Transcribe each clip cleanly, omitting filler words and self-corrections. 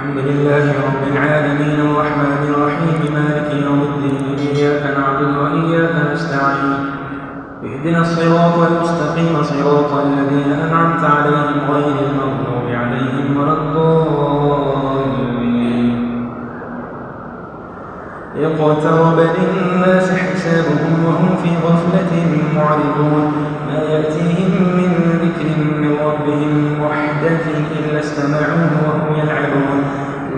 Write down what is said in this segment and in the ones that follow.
الحمد لله رب العالمين الرحمن الرحيم مالك يوم الدين إياك نعبد وإياك نستعين اهدنا الصراط المستقيم صراط الذين أنعمت عليهم غير المغضوب عليهم ولا الضالين اقترب للناس حسابهم وهم في غفلة معرضون ما يأتيهم من ذكر من ربهم محدث إلا استمعوه وهم يلعبون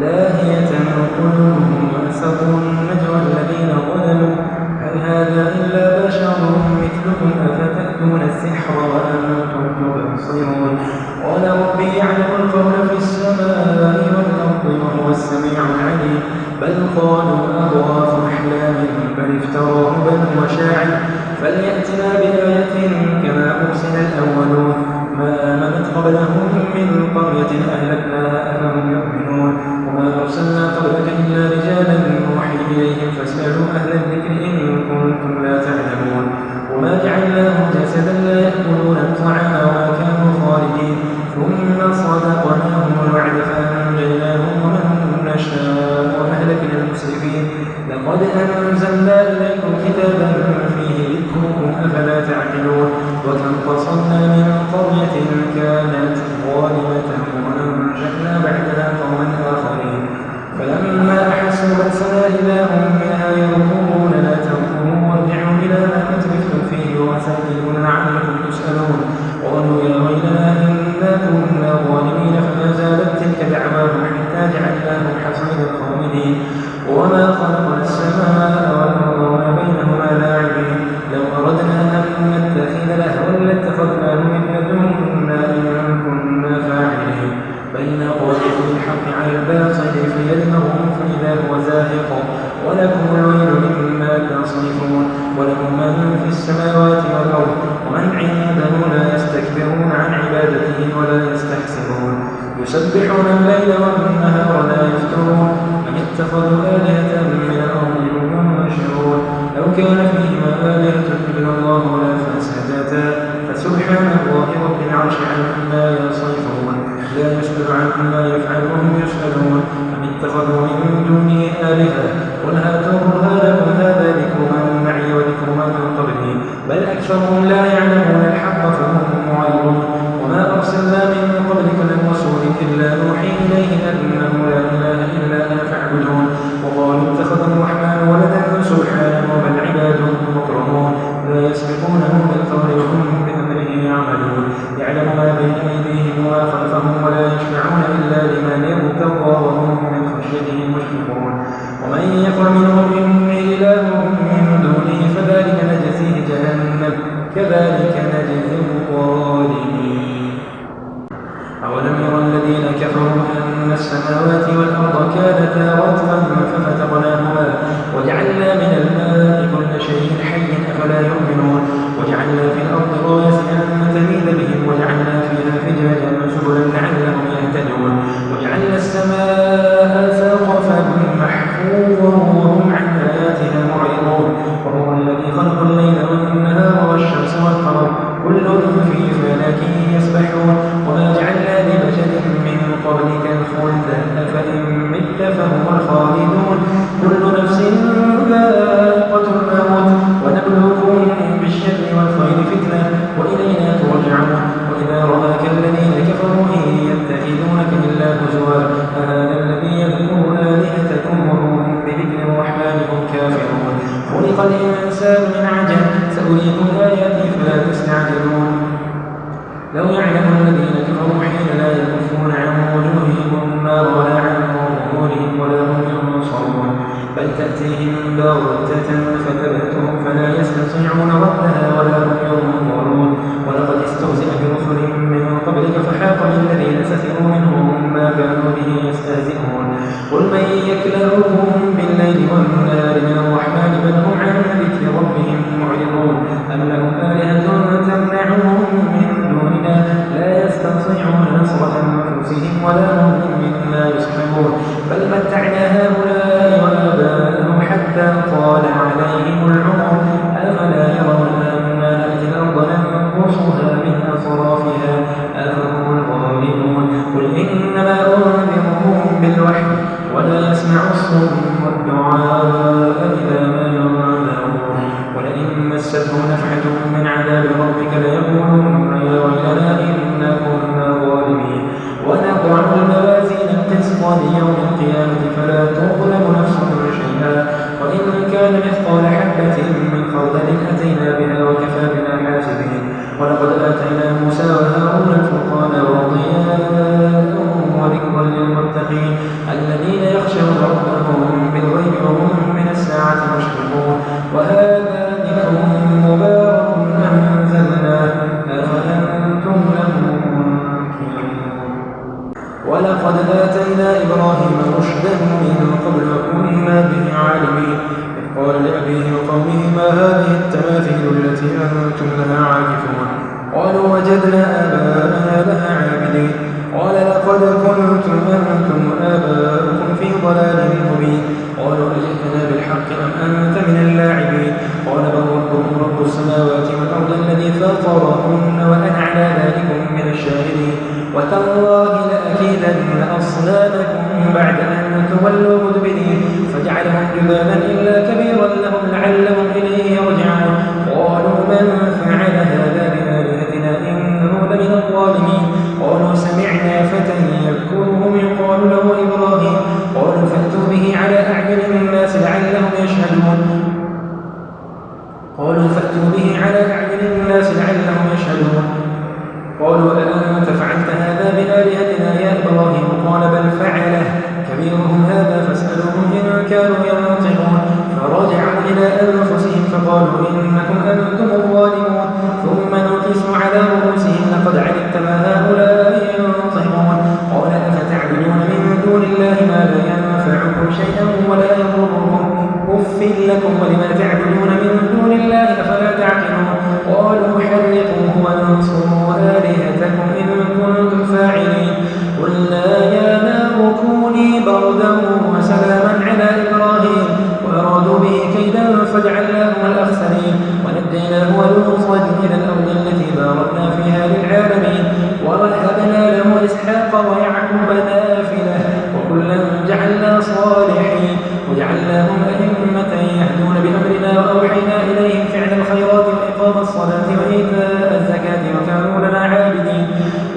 لاهية قلوبهم وأسروا النجوى الذين ظلموا هل هذا إلا بشر مثلكم أفتأتون السحر وأنتم تبصرون قال ربي يعلم القول في السماء والأرض وهو السميع العليم بل قالوا أضغاث أحلام بل افتراه بل هو شاعر فليأتنا بآية كما أرسل الأولون ما آمنت قبلهم من قرية أهلكناها أفهم يؤمنون وما أرسلنا قبلك إلا رجالا نوحي إليهم فاسألوا أهل الذكر إن كنتم لا تعلمون وما جعلناهم جسدا لا يأكلون الطعام وما كانوا خالدين ثم صدقناهم الوعد فأنجيناهم ومن نشاء وأهلكنا المسرفين لقد أنزلنا إليكم كتابا فيه ذكركم أفلا تعقلون وكم قصرنا من قرية كانت ظالمة وأنشأنا بعدها قوما آخرين فلما أحسوا بأسنا إذا هم منها يركضون لا تركضوا وارجعوا إلى ما أترفتم فيه وسائلون لعلكم تسألون قالوا يا ويلنا إنا كنا ظالمين فما زالت تلك دعواهم حتى جعلناهم حصيدا خامدين وما خلقنا السماء والأرض وما بينهما لاعبين لو أردنا أن نتخذ لهوا لاتخذناه من لدنا إن كنا فاعلين بين قوله الحق على الباطل فيدمغهم فإذا هو زاهق ولكم الويل مما تصفون ولهم من في السماوات والأرض ومن عنده لا يستكبرون عن عبادته ولا يستحسرون يسبحون الليل والنهار لا يفترون من اتخذوا آلهة من الأرض هم ينشرون لو كان فيهما آلهة إلا الله ولا فسدتا فسبحان الله رب العرش عما يصفون لا يسأل عما يفعل وهم يسألون أم اتخذوا من دونه آلهة قل هاتوا برهانكم هذا ذكر من معي وذكر من قبلي بل أكثرهم لا يعلمون الحق فهم معرضون وما أرسلنا من قبلك من رسول إلا نوحي إليه أنه لا إله إلا أنا فاعبدون وقالوا اتخذ الرحمن ولدا سبحانه بل عباد مكرمون لا يسبقونه بالقول وهم بأمره يعملون يعلم ما بين أيديهم وما خلفهم ولا يشفعون إلا لمن يرتضى وهم من خشيته مشفقون ومن يقل منهم إني إله من دونه فذلك نجزيه جهنم كذلك نجزي الظالمين أولم يرى الذين كفروا أن السماوات والأرض كانتا رتقا ففتقناهما وجعلنا من الماء كل شيء حي أفلا يؤمنون وجعلنا في الأرض رواسي أن تميد بهم وجعلنا فيها فجاجا سبلا لعلهم يهتدون وجعلنا السماء سقفا محفوظا وهم عن آياتها معرضون وهو الذي خلق الليل والنهار والشمس والقمر كل في فلك يسبحون وما جعلنا لبشر من قبلك الخلد أفإن مت فهم الخالدون كل نفس ذائقة الموت ونبلوكم بالشر والخير فتنة وإلينا ترجعون وإذا رآك الذين كفروا إن يتخذونك إلا هزوا أهذا الذي يذكر آلهتكم وهم بذكر الرحمن هم كافرون خلق الإنسان من عجل سأريكم آياتي فلا تستعجلون لو يعلم الذين كفروا حين لا يكفون عن وجوههم النار ولا عن ظهورهم ولا هم ينصرون بل تأتيهم بغتة فتبهتهم فلا يستطيعون ردها ولا هم ينظرون ولقد استهزئ برسل من قبلك فحاق بالذين سخروا منهم ما كانوا به يستهزئون قل من يكلؤهم بالليل والنهار من الرحمن بل هم عن ذكر ربهم معرضون أم لهم آلهة تمنعهم من دوننا لا يستطيعون نصر أنفسهم ولا هم منا يصحبون بل متعنا هؤلاء وآباءهم حتى طال عليهم العمر أفلا يرون أنا نأتي الأرض ننقصها من أطرافها أفهم الغالبون قل إنما أنذركم بالوحي والدعاء إذا ما ينذرون ولئن مسته نفحة من عذاب ربك ليقولن يا ويلنا إنا كنا ظالمين ونضع الموازين القسط ليوم القيامة فلا تظلم نفس شيئا وإن كان مثقال حبة من خردل أتينا بها وكفى بنا حاسبين ولقد آتينا موسى وهارون الفرقان وضياء وذكرا للمتقين الذين يخشون ربهم بالغيب وهم من الساعة مشفقون وهذا ذكر مبارك أنزلناه أفأنتم له منكرون ولقد آتينا إبراهيم رشده من قبل وكنا به عالمين إذ قال لأبيه وقومه ما هذه التماثيل التي أنتم لها عاكفون قالوا وجدنا آباءنا لها عابدين قال لقد كنتم أنتم وآباؤكم في ضلال مبين قالوا أجئتنا بالحق أم أنت من اللاعبين قال بل ربكم رب السماوات والأرض الذي فطرهن وأنا على ذلكم من الشاهدين وتالله لأكيدن أصنامكم بعد أن تولوا مدبرين فجعلهم جذاذا إلا كبيرا لهم لعلهم إليه يرجعون قالوا من فعل هذا بآلهتنا إنه لمن الظالمين قالوا سمعنا فتى يذكرهم يقال له إبراهيم قالوا فأتوا به على أعين الناس لعلهم يشهدون قالوا أأنت فعلت هذا بآلهتنا يا إبراهيم قال بل فعله كبيرهم هذا فاسألوهم إن كانوا ينطقون فرجعوا إلى أنفسهم فقالوا إنكم أنتم الظالمون ثم نكسوا على رؤوسهم لقد علمت ما هؤلاء ينطقون قال أفتعبدون من دون الله ما لا ينفعكم شيئا ولا يضركم أف لكم ولما تعبدون من دون الله أفلا تعقلون قالوا حرقوه وانصروا آلهتكم إن كنتم فاعلين قلنا يا نار كوني بردا وسلاما على إبراهيم وأرادوا به كيدا فجعلناهم الأخسرين ونجيناه ولوطا إلى الأرض التي باركنا فيها للعالمين ووهبنا له إسحاق ويعقوب نافلة وكلا جعلنا صالحين وجعلناهم أئمة يهدون بأمرنا وأوحينا إليهم فعل الخيرات وإقام الصلاة وإيتاء الزكاة وكانوا لنا عابدين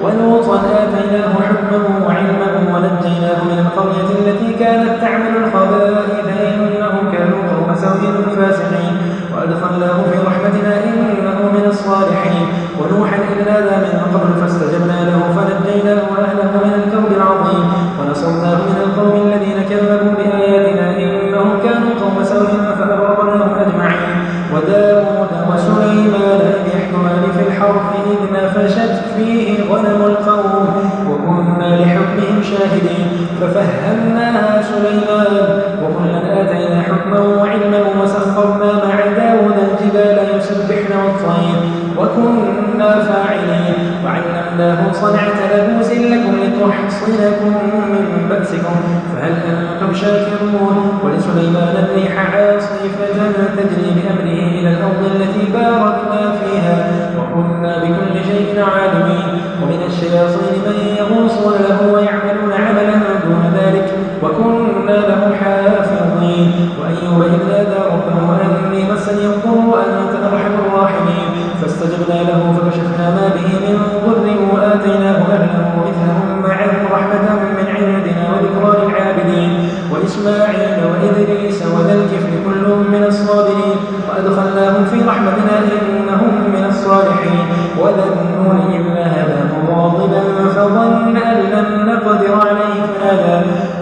ولوطا آتيناه حكما وعلما ونجيناه من القرية التي كانت تعمل الخبائث إنهم كانوا قوم سوء فاسقين وأدخلناه في رحمتنا إنه من الصالحين ونوحا إذ نادى من قبل فاستجبنا له فنجيناه وأهله من الكرب العظيم ونصرناه من القوم الذين كذبوا بآياتنا إنهم كانوا قوم سوء فأغرقناهم أجمعين وداود وسليمان إذ يحكمان في الحرث إذ نفشت فيه غنم القوم وكنا لحكمهم شاهدين ففهمناها سليمان وكلا آتينا حكما وعلما وسخرنا مع داود الجبال يسبحن والطير وكنا فاعلين وعلمناه صنعة لبوس لكم لتحصنكم من بأسكم فهل أنتم شاكرون ولسليمان الريح عاصفة تجري بأمره إلى الأرض التي باركنا فيها وكنا بكل شيء عالمين ومن الشياطين من يغوصون له ويعملون عملا دون ذلك وكنا له حافظين وأيوب إذ نادى ربه أني مسني الضر وأنت أرحم الراحمين فاستجبنا له فكشفنا ما به من ضر وآتيناه أهله ومثلهم معهم رحمة من عندنا وذكرى للعابدين وإسماعيل وإدريس وذا الكفل كل من الصابرين وأدخلناهم في رحمتنا إنهم من الصالحين وذا النون إذ ذهب مغاضبا فظن أن لن نقدر عليه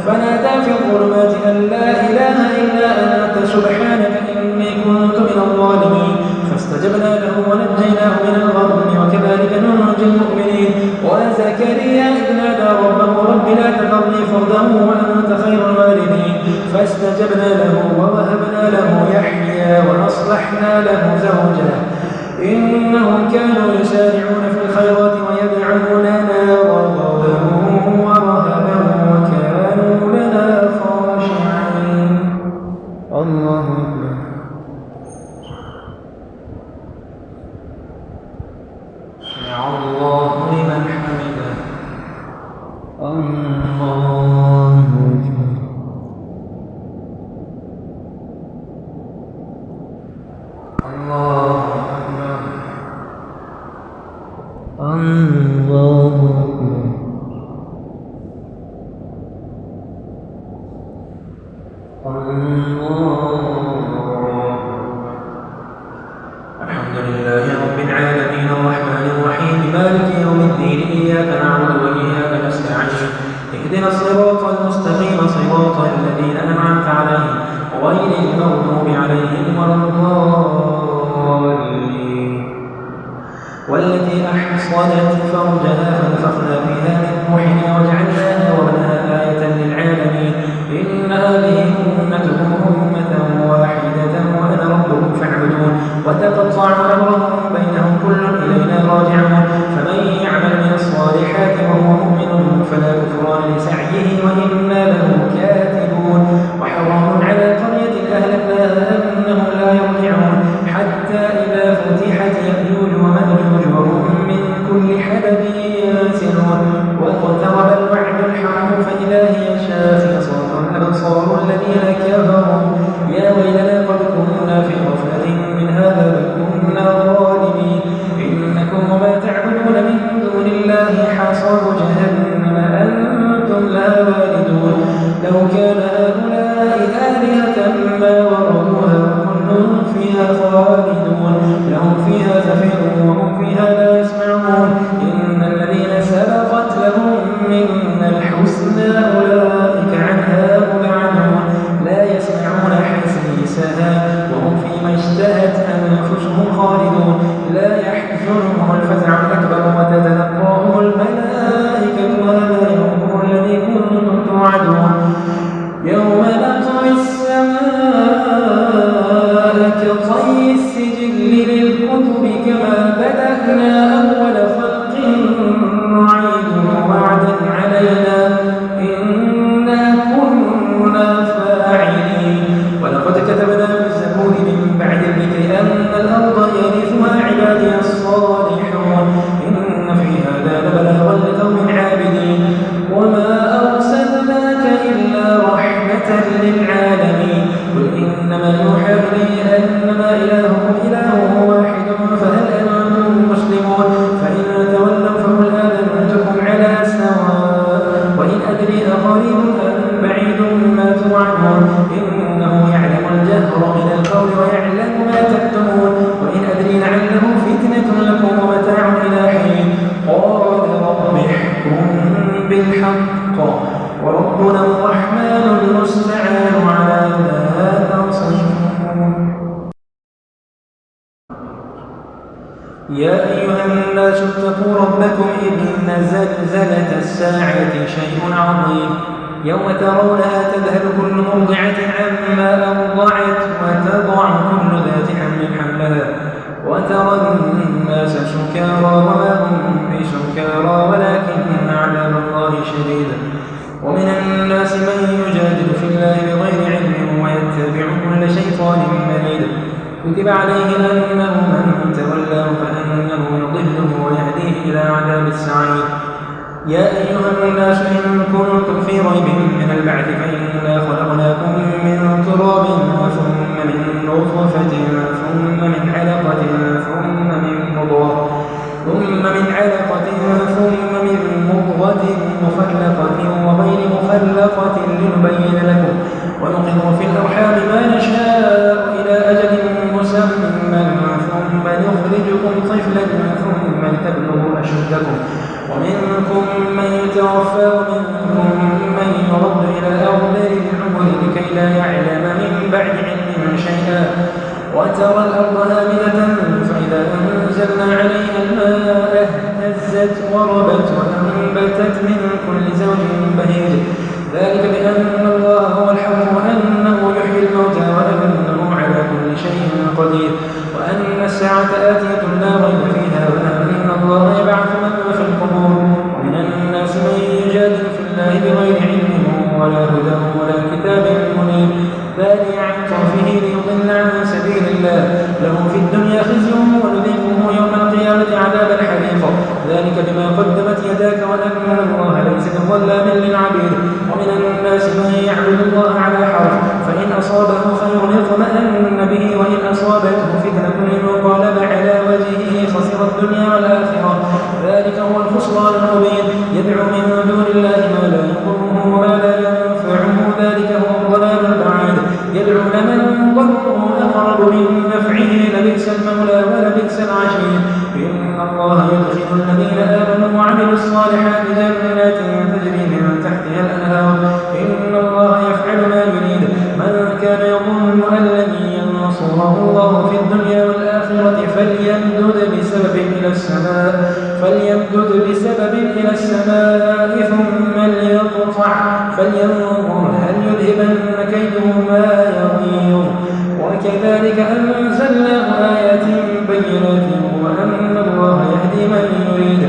فنادى في الظلمات أن لا إله إلا أنت سبحانك إني كنت من الظالمين فاستجبنا له ونجيناه من الغم وكذلك ننجي المؤمنين وزكريا إذ نادى ربه رب لا تذرني فردا وأنت خير الوالدين فاستجبنا له ووهبنا له يحيى وأصلحنا له زوجه إنهم كانوا يسارعون في الخيرات ويدعوننا رغبا ورهبا وكانوا لنا خاشعين الله أكبر سمع الله لمن حمده الله أكبر اهدنا الصراط المستقيم صراط الذين أنعمت عليهم غير المغضوب عليهم ولا الضالين. والتي أحصنت فرجها فنفخنا فيها من روحنا وجعلناها وابنها آية للعالمين. إن هذه أمتكم أمة واحدة وأنا ربكم فاعبدون. وتقطعوا أمرهم بينهم كل إلينا راجعون. فمن يعمل من الصالحات وهو مؤمن فلا كفران لسعيه وإنا له كاتبون. وحرام على قرية أهلكناها أنهم لا يرجعون حتى إذا فتحت يأجوج ومأجوج وهم من كل حدب ينسلون. واقترب الوعد الحق فإذا هي شاخصة أبصار الذين كفروا يا ويلنا قد كنا في غفلة من هذا بل كنا ظالمين. إنكم وما تعبدون من دون الله حصب جهنم أنتم لها واردون. لو كان هؤلاء آلهة ما وردوها وكل فيها خالدون. لهم فيها زفير وهم فيها لا يسمعون. إن الذين سبقت لهم منا الحسنى أولئك عنها مبعدون لا يسمعون حسيسها وهم فيما اشتهت أنفسهم خالدون. لا يحزنهم الفزع الأكبر وتتلقاهم الملائكة هذا يومكم الذي كنتم توعدون. يوم نطوي السماء كطي السجل للكتب كما بدأنا أول خلق نعيده وعدا علينا إنا كنا فاعلين. ولقد كتبنا في الزبور من بعد الذكر أن الأرض يرثها عبادي الصالحون. إن في هذا لبلاغا لقوم عابدين. وما أرسلناك إلا رحمة للعالمين. قل إنما يوحى إلي أنما إلهكم إله واحد فهل أنتم مسلمون. فإن تولوا فقل آذنتكم على سواء وإن أدري أقريب أم بعيد ما توعدون. إنه يعلم الجهر من القول ويعلم ما تكتمون. وإن أدري لعله فتنة لكم ومتاع إلى حين. قال رب احكم بالحق وربنا الرحمن المستعان على ما تصفون. يا أيها الناس اتقوا ربكم إن زلزلة الساعة شيء عظيم. يوم ترونها تذهل كل مرضعة عما أرضعت وتضع كل ذات حمل حملها وترى الناس سكارى وما هم بسكارى ولكن عذاب الله شديد. ومن الناس من يجادل في الله بغير علم ويتبع كل شيطان مريد. كتب عليه أنه من تولاه فأنه يضله ويهديه إلى عذاب السعير. يا أيها الناس إن كنتم في ريب من البعث فإنا خلقناكم من تراب ثم من نطفة ثم من علقة ثم من مضغة مخلقة وغير مخلقة لنبين لكم ونقر في الأرحام ما نشاء إلى أجل مسمى ثم نخرجكم طفلا ثم لتبلغوا أشدكم. ومنكم من يتوفى ومنكم من يرد إلى أرض العمر لكي لا يعلم من بعد علم شيئا. وترى الأرض هامدة فإذا أنزلنا عليها الماء اهتزت وربت وأنبتت من كل زوج بهيج. ذلك بأن الله هو الحق وأنه يحيي الموتى وأنه على كل شيء قدير وأن الساعة آتية لا ريب فيها وأن الله يبعث من في القبور. ومن الناس من يجادل في الله بغير علم ولا هدى ولا كتاب منير. ذلك عن طرفه ليضل عن سبيل الله. له في الدنيا خزي ونذيقه يوم القيامة عذاب الحريق. ذلك بما قدمت يداك وأن الله ليس بظلام للعبيد. ومن الناس من يعبد الله على حرف فإن أصابه خير اطمأن به وإن أصابته فتنة انقلب على وجهه خسر الدنيا والآخرة. ذلك هو الخسران المبين. يدعو من دون الله ما لا يضره وما لا ينفعه. ذلك هو الضلال البعيد. يدعو لمن ضره أقرب من نفعه لبئس المولى ولبئس العشير. إن الله يدخل الذين آمنوا وعملوا الصالحات جنات تجري من تحتها الدنيا والآخرة فليمدد بسبب إلى السماء ثم ليقطع فلينظر هل يذهبن كيده ما يغيظ. وكذلك أنزلناه آيات بينات وأن الله يهدي من يريد.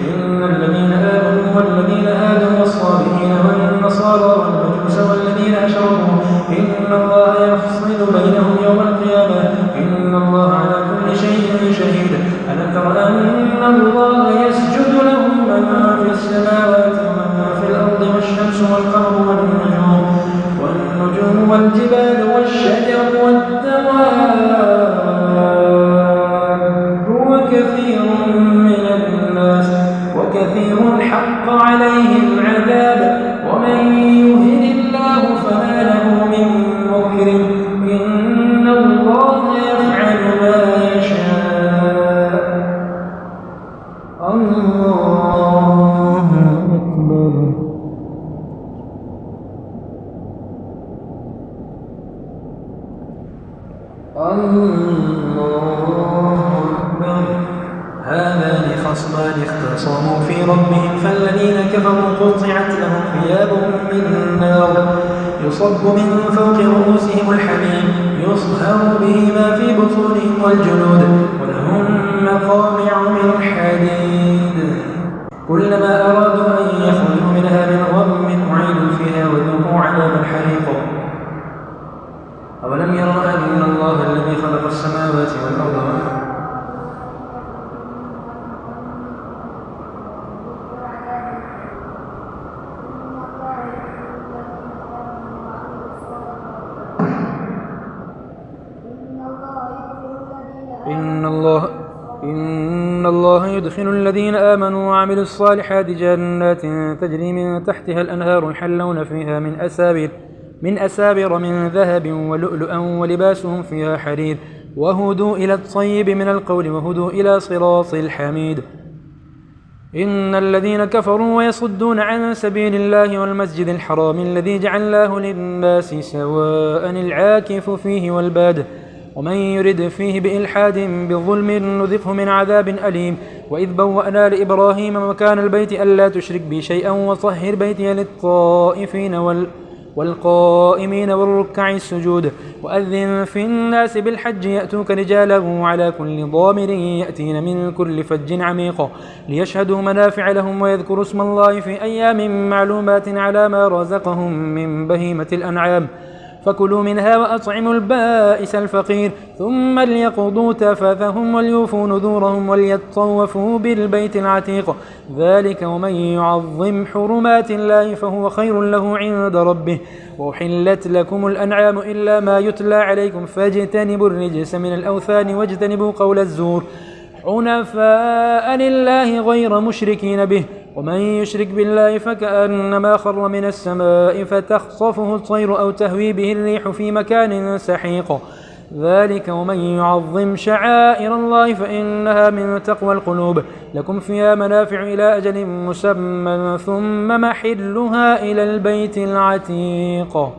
إن الذين آمنوا والذين هادوا والصابئين والنصارى والمجوس والذين أشركوا إن الله يفصل بينهم يوم القيامة إن الله على كل شيء شهيد. ألم تر أن الله يسجد له من في السماوات ومن في الأرض والشمس والقمر والنجوم والجبال والشجر والدواب وكثير حق عليه العذاب ومن يهن الله فما له من مكرم إن الله يفعل ما يشاء. الله أكبر. هذان خصمان اختصموا في ربهم فالذين كفروا قطعت لهم ثياب من نار يصب من فوق رؤوسهم الحميم يصهر به ما في بطونهم والجلود ولهم مقامع من حديد كلما أرادوا أن يخرجوا منها من غم أعيدوا فيها وذوقوا عذاب الحريق. أولم يروا أن الله الذي خلق السماوات والأرض إن الله يدخل الذين آمنوا وعملوا الصالحات جنات تجري من تحتها الأنهار يحلون فيها من أسابر من ذهب ولؤلؤا ولباسهم فيها حرير وهدوا إلى الطيب من القول وهدوا إلى صراط الحميد. إن الذين كفروا ويصدون عن سبيل الله والمسجد الحرام الذي جعلناه للناس سواء العاكف فيه والباد ومن يرد فيه بإلحاد بظلم نذقه من عذاب أليم. وإذ بوأنا لإبراهيم مكان البيت ألا تشرك بي شيئا وطهر بيتي للطائفين والقائمين والركع السجود وأذن في الناس بالحج يأتوك رجالا وعلى كل ضامر يأتين من كل فج عميق ليشهدوا منافع لهم ويذكروا اسم الله في أيام معلومات على ما رزقهم من بهيمة الأنعام فكلوا منها وأطعموا البائس الفقير ثم ليقضوا تفاثهم وليوفوا نذورهم وليطوفوا بالبيت العتيق ذلك ومن يعظم حرمات الله فهو خير له عند ربه. وأحلت لكم الأنعام إلا ما يتلى عليكم فاجتنبوا الرجس من الأوثان واجتنبوا قول الزور حنفاء لله غير مشركين به ومن يشرك بالله فكأنما خر من السماء فتخطفه الطير أو تهوي به الريح في مكان سحيق ذلك ومن يعظم شعائر الله فإنها من تقوى القلوب. لكم فيها منافع إلى أجل مسمى ثم محلها إلى البيت العتيق.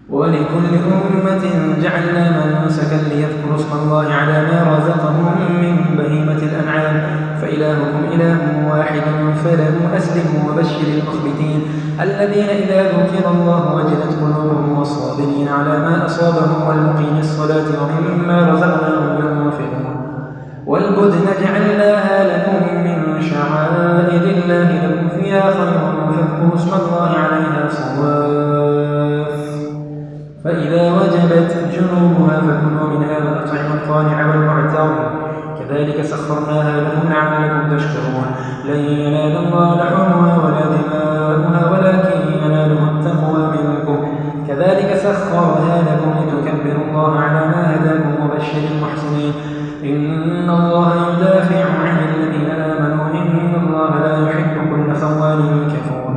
ولكل أمة جعلنا منسكا ليذكروا اسم الله على ما رزقهم من بهيمة الأنعام فإلهكم إله واحد فله أسلموا وبشر المخبتين الذين إذا ذكر الله وجلت قلوبهم والصابرين على ما أصابهم والمقيم الصلاة ومما رزقناهم ينفقون. والبدن جعلناها لكم من شعائر الله لكم فيها خير فاذكروا اسم الله عليها صواف فإذا وجبت جنوبها فكلوا منها وأطعموا القانع والمعتر كذلك سخرناها لكم لعلكم تشكرون. لن ينال الله لحومها ولا دماؤها ولكن يناله التقوى منكم كذلك سخرها لكم لتكبروا الله على ما هداكم وبشر المحسنين. إن الله يدافع عن الذين آمنوا إن الله لا يحب كل خوان كفور.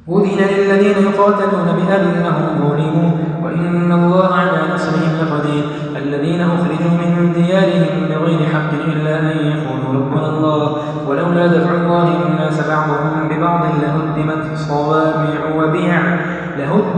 أذن للذين يقاتلون بأنهم ظلموا وإن الله على نصرهم لقدير. الذين أخرجوا من ديارهم بغير حق إلا أن يقولوا ربنا الله ولولا دفع الله الناس بعضهم ببعض لهدمت صوامع وبيع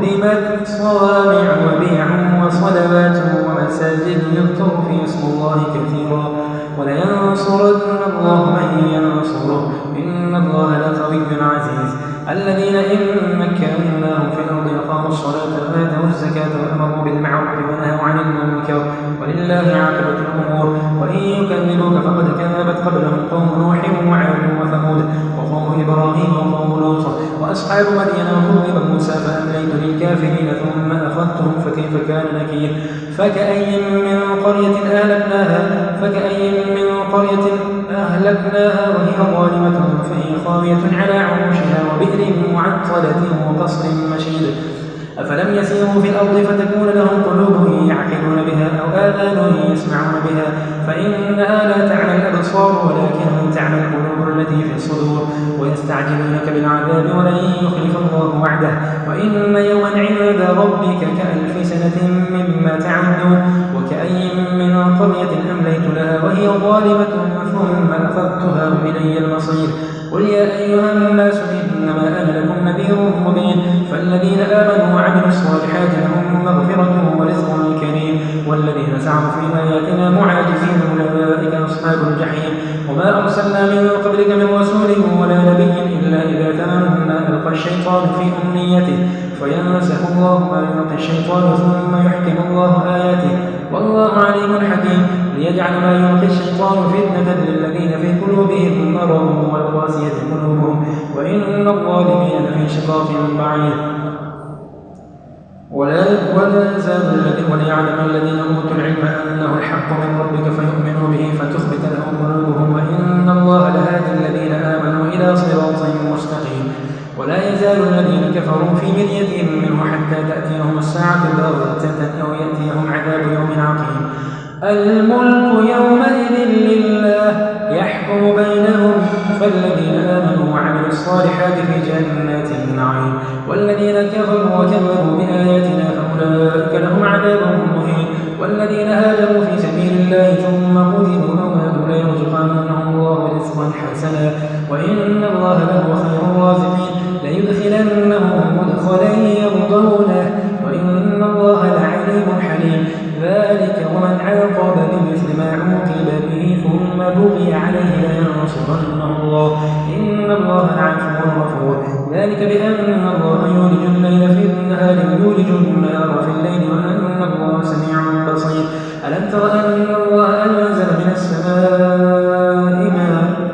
هدمت صوامع وبيع وصلوات ومساجد يذكر فيها اسم الله كثيرا ولينصرن الله من ينصره إن الله لقوي عزيز الذين إن مكناهم في الأرض أقاموا الصلاة وآتوا الزكاة وأمروا بالمعروف ونهوا عن المنكر ولله عاقبة الأمور وإن يكذبوك فقد كذبت قبلهم قوم نوح وعاد وثمود وقوم إبراهيم وقوم لوط وأصحاب مدين وكذب موسى فأمليت للكافرين ثم أخذتهم فكيف كان نكير فكأي من قرية أهلكناها وهي ظالمة فهي خاوية على عروشها وبئر معطلة وقصر مشيد أفلم يسيروا في الأرض فتكون لهم قلوب يعقلون بها أو آذان يسمعون بها فإنها لا تعمى الأبصار ولكن تعمى القلوب التي في الصدور ويستعجلونك بالعذاب ولن يخلف الله وعده وإن يوما عند ربك كألف سنة مما تعدون وكأي من قرية أمليت لها وهي ظالمة ثم أخذتها وإلي المصير قل يا أيها الناس إنما أنا لكم نذير مبين فالذين آمنوا وعملوا الصالحات لهم مغفرة ورزق كريم والذين سعوا في آياتنا معاجزين أولئك أصحاب الجحيم وما أرسلنا من قبلك من رسول ولا نبي إلا إذا تمنى ألقى الشيطان في أمنيته فينسخ الله ما يلقي الشيطان ثم يحكم الله آياته والله عليم حكيم ليجعل ما يلقي الشيطان فتنة للذين في قلوبهم مرض والقاسية قلوبهم وإن الظالمين لفي شقاق بعيد وليعلم الذين أوتوا العلم أنه الحق من ربك فيؤمنوا به فتخبت له قلوبهم وإن الله لهادي الذين آمنوا إلى صراط مستقيم ولا يزال الذين كفروا في مرية منه حتى تأتيهم الساعة بغتة أو يأتيهم عذاب يوم عقيم الملك يومئذ لله يحكم بينهم فالذين آمنوا وعملوا الصالحات في جنات النعيم والذين كفروا وكذبوا بآياتنا فأولئك لهم عذاب مهين والذين هاجروا في سبيل الله ثم قتلوا أو ماتوا ليرزقنهم الله رزقا حسنا وإن الله لهو خير الرازقين ليدخلنهم مدخلا يرضونه وإن الله لعليم حليم ذلك ومن عاقب بمثل ما عوقب به ثم بغي عليه لينصرنه الله إن الله لعفو غفور ذلك بأن الله يولج الليل في النهار ويولج النهار في الليل وأن الله سميع بصير ألم تر أن الله أنزل من السماء ماء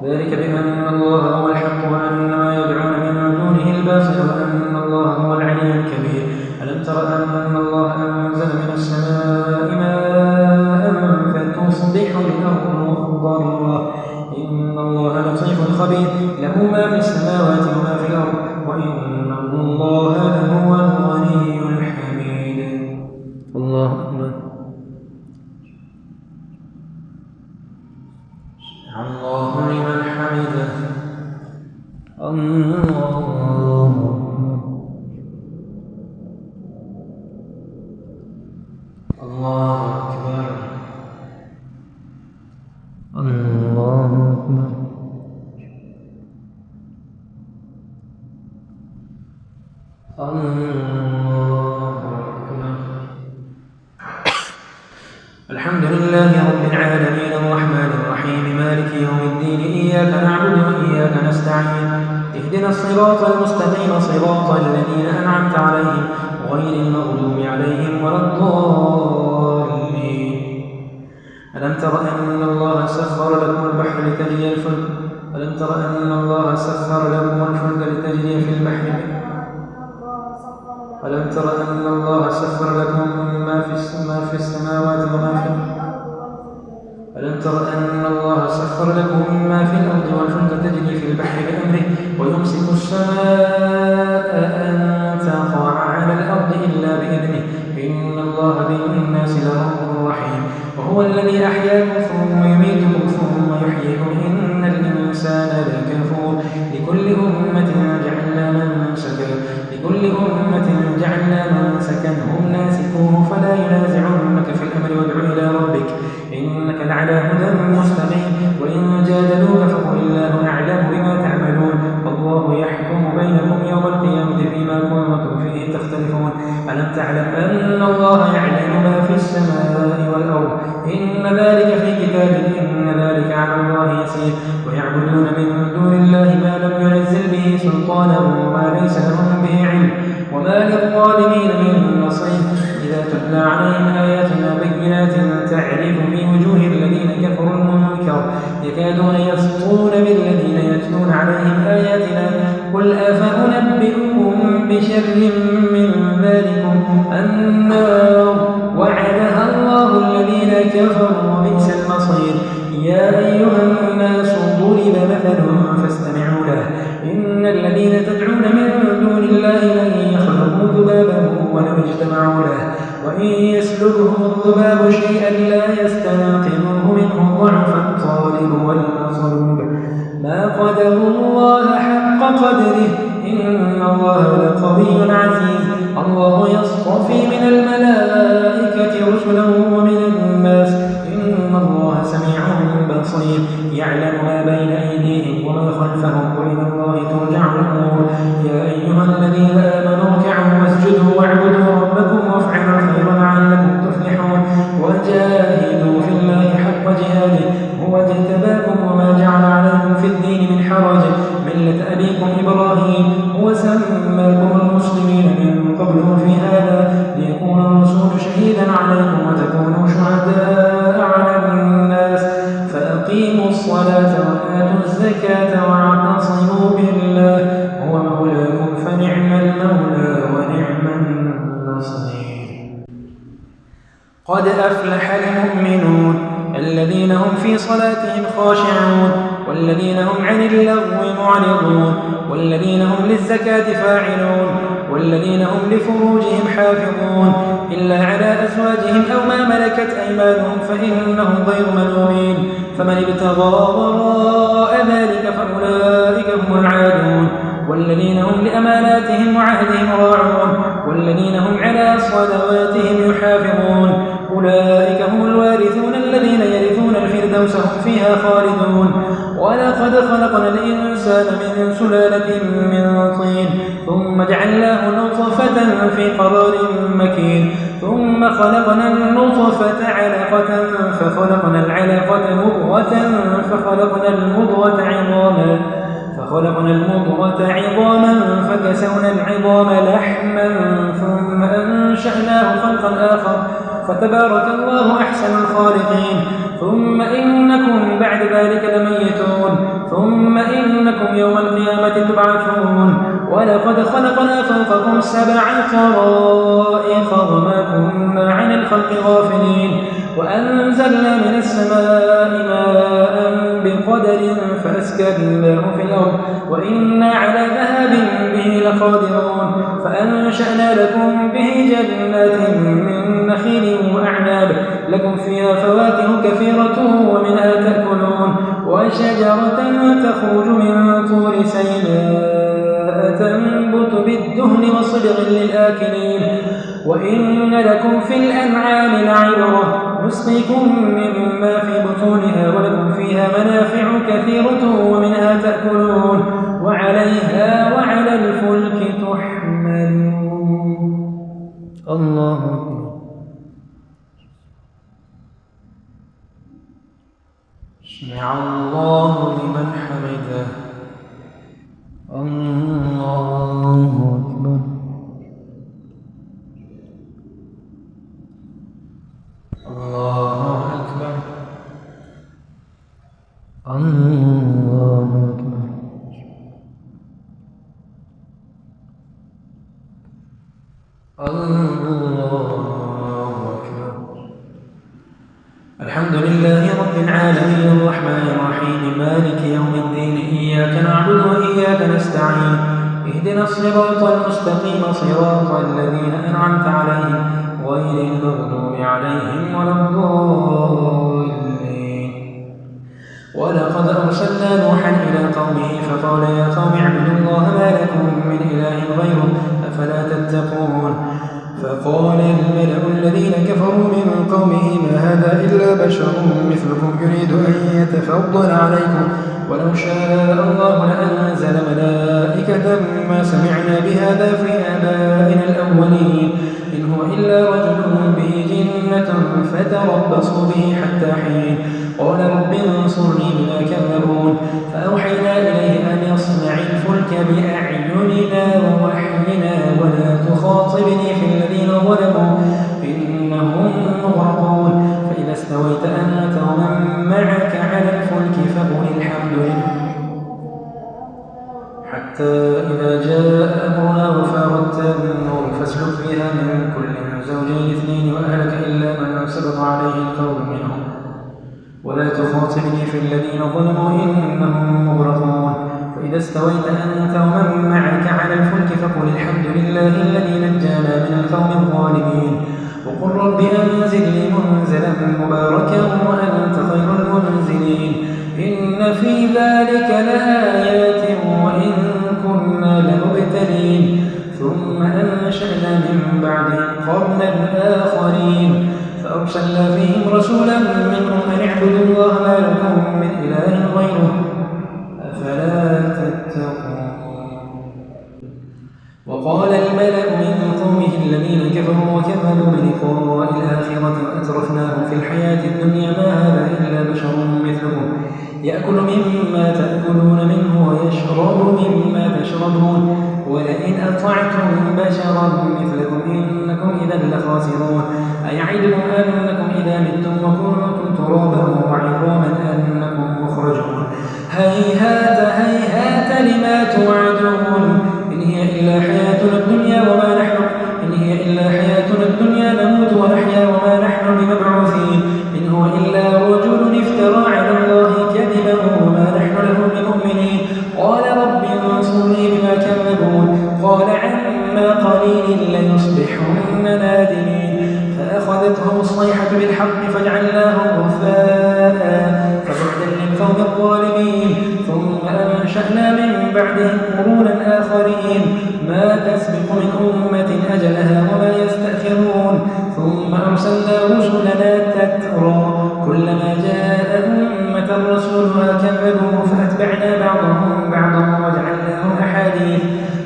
ذلك بأن الله هو الحق وأن ما يدعون من دونه الباطل وأن الله هو العلي الكبير ألم تر أن الله أنزل من السماء ماء فتصبح الأرض مخضرا إن الله لطيف خبير له ما في السماوات وما في الأرض وإن الله لهو الغني الحميد الله أكبر الله لمن حمده الله أكبر الله أكبر الحمد لله رب العالمين الرحمن الرحيم مالك يوم الدين إياك نعبد وإياك نستعين اهدنا الصراط المستقيم صراط الذين أنعمت عليهم غير المغضوب عليهم ولا الضالين ألم تر أن الله سخر لكم البحر لتجري الفلك ألم تر أن الله سخر لكم الفلك لتجري في البحر ألم تر أن الله سخر لكم ما في السماوات وما في الأرض ألم تر أن الله سخر لكم ما في الأرض والفلك تجري في البحر بأمره ويمسك السماء أن تقع على الأرض إلا بإذنه إن الله بالناس لرؤوف رحيم وهو الذي أحياكم ثم يميتكم ثم يحييكم إن الإنسان لكفور لكل أمة جعلنا منسكا هم ناسكوه فلا ينازعنك في الأمر وادع إلى ربك إنك لعلى هدى مستقيم وإن جادلوك فقل الله أعلم بما تعملون والله يحكم بينكم يوم القيامة فيما كنتم ذلك في كتاب إن ذلك على الله يسير ويعبدون من دون الله ما لم ينزل به سلطانا وما ليس لهم به علم وما للظالمين من نصير إذا تتلى عليهم آياتنا بينات تعرف في وجوه الذين كفروا المنكر يكادون يسطون بالذين يتلون عليهم آياتنا قل أفأنبئكم بشر من ذلكم النار وعدها الله الذين كفروا وبئس المصير يا أيها الناس ضرب مثل فاستمعوا له إن الذين تدعون من دون الله لن يخلقوا ذبابا ولو اجتمعوا له وإن يسلبهم الذباب شيئا لا يستنقذوه منه ضعف الطالب والمطلوب ما قدروا الله حق قدره إن الله لقوي عزيز الله يصطفي من الملائكة رسلا ومن الناس إن الله سميع بصير يعلم ما بين أيديهم وما خلفهم وإلى الله ترجع الأمور يا أيها الذين آمنوا اركعوا واسجدوا واعبدوا ربكم وافعلوا الخير لعلكم تفلحون وجاهدوا في الله حق جهاده هو اجتباكم وما جعل عليكم في الدين من حرج ملة أبيكم إبراهيم هو سماكم المسلمين من قبل وفي هذا ليكون الرسول شهيدا عليكم وتكونوا شهداء على الناس فأقيموا الصلاة وآتوا الزكاة واعتصموا بالله هو مولاكم فنعم المولى ونعم النصير قد أفلح المؤمنون الذين هم في صلاتهم خاشعون والذين هم عن اللغو معرضون والذين هم للزكاة فاعلون والذين هم لفروجهم حافظون إلا على أزواجهم أو ما ملكت أيمانهم فإنهم غير ملومين فمن ابتغى وراء ذلك فأولئك هم العادون والذين هم لأماناتهم وعهدهم راعون والذين هم على صلواتهم يحافظون أولئك هم الوارثون الذين يرثون الفردوس هم فيها خالدون ولقد خلقنا الإنسان من سلالة من طين ثم جعلناه نطفة في قرار مكين ثم خلقنا النطفة علقة فخلقنا العلقة مضغة فخلقنا المضغة عظاما فكسونا العظام لحما ثم أنشأناه خلقا آخر فتبارك الله أحسن الخالقين ثم إنكم بعد ذلك لميتون ثم إنكم يوم القيامة تبعثون ولقد خلقنا فوقكم 7 طرائق وما كنا عن الخلق غافلين وأنزلنا من السماء ماء بقدر فأسكناه في الأرض وإنا على ذهاب به لقادرون فأنشأنا لكم به جنات من نخيل وأعناب لكم فيها فواكه كثيرة ومنها تأكلون وشجرة تخرج من طور سيناء تنبت بالدهن وصبغ للآكلين وإن لكم في الأنعام لعبرة نسقيكم مما في بطونها ولكم فيها منافع كثيرة ومنها تأكلون وعليها وعلى الفلك تحملون الله أكبر سمع الله لمن حمده الله أكبر الله أكبر الله أكبر الله أكبر الحمد لله رب العالمين الرحمن الرحيم مالك يوم الدين إياك نعبد وإياك نستعين اهدنا الصراط المستقيم صراط الذين أنعمت عليهم غير المغضوب عليهم ولا الضالين ولقد أرسلنا نوحا إلى قومه فقال يا قوم اعبدوا الله ما لكم من إله غيره أفلا تتقون فقال الملأ الذين كفروا من قومه ما هذا إلا بشر مثلكم يريد أن يتفضل عليكم ولو شاء الله لأنزل ملائكة ما سمعنا بهذا في آبائنا الأولين إن هو إلا رجل به جنة فتربصوا به حتى حين قال رب انصرني بما كذبون فأوحينا إليه أن يصنع الفلك بأعيننا ووحينا ولا تخاطبني في الذين ظلموا إنهم مغرقون فإذا استويت أنت ومن معك على الفلك فقل الحمد لله حتى إذا جاء أمرنا وفاردت النور فاسلك فيها من كل زوجين اثنين وأهلك إلا من سبق عليه القول منهم ولا تخاطبني في الذين ظلموا إنهم مغرقون فإذا استويت أنت ومن معك على الفلك فقل الحمد لله الذي نجانا من القوم الظالمين وقل رب أنزلني منزلا مباركا وأنت خير المنزلين إن في ذلك لآيات وإن كنا لمبتلين ثم أنشأنا من بعدهم قرنا آخرين فأرسلنا فيهم رسولا منهم أن اعبدوا الله ما لكم من إله غيره أفلا تتقون وقال الملأ من قومه الذين كفروا وكذبوا بلقاء الآخرة وأترفناهم في الحياة الدنيا ما هذا إلا بشر مثلكم يأكل مما تأكلون منه ويشرب مما تشربون ولئن أطعتم بشرا مثلكم إنكم إذا لخاسرون أيعدكم أنكم إذا متم وكنتم ترابا وعظاما أنكم مخرجون هيهات هيهات لما توعدون إن هي إلا حياتنا الدنيا نموت ونحيا وما نحن بمبعوثين إن هو إلا رجل افترى على الله كذبا وما نحن له بمؤمنين قال رب انصرني بما كذبون قال عما قليل ليصبحن نادمين فأخذتهم الصيحة بالحق فجعلناهم غثاء فبعدا للقوم الظالمين ثم أنشأنا من بعدهم قرونا آخرين ما تسبق من أمة أجلها وما يستأخرون ثم أرسلنا رسلنا تترى كلما جاء أمة رسولها كذبوه فأتبعنا بعضهم بعضا وجعلناهم أحاديث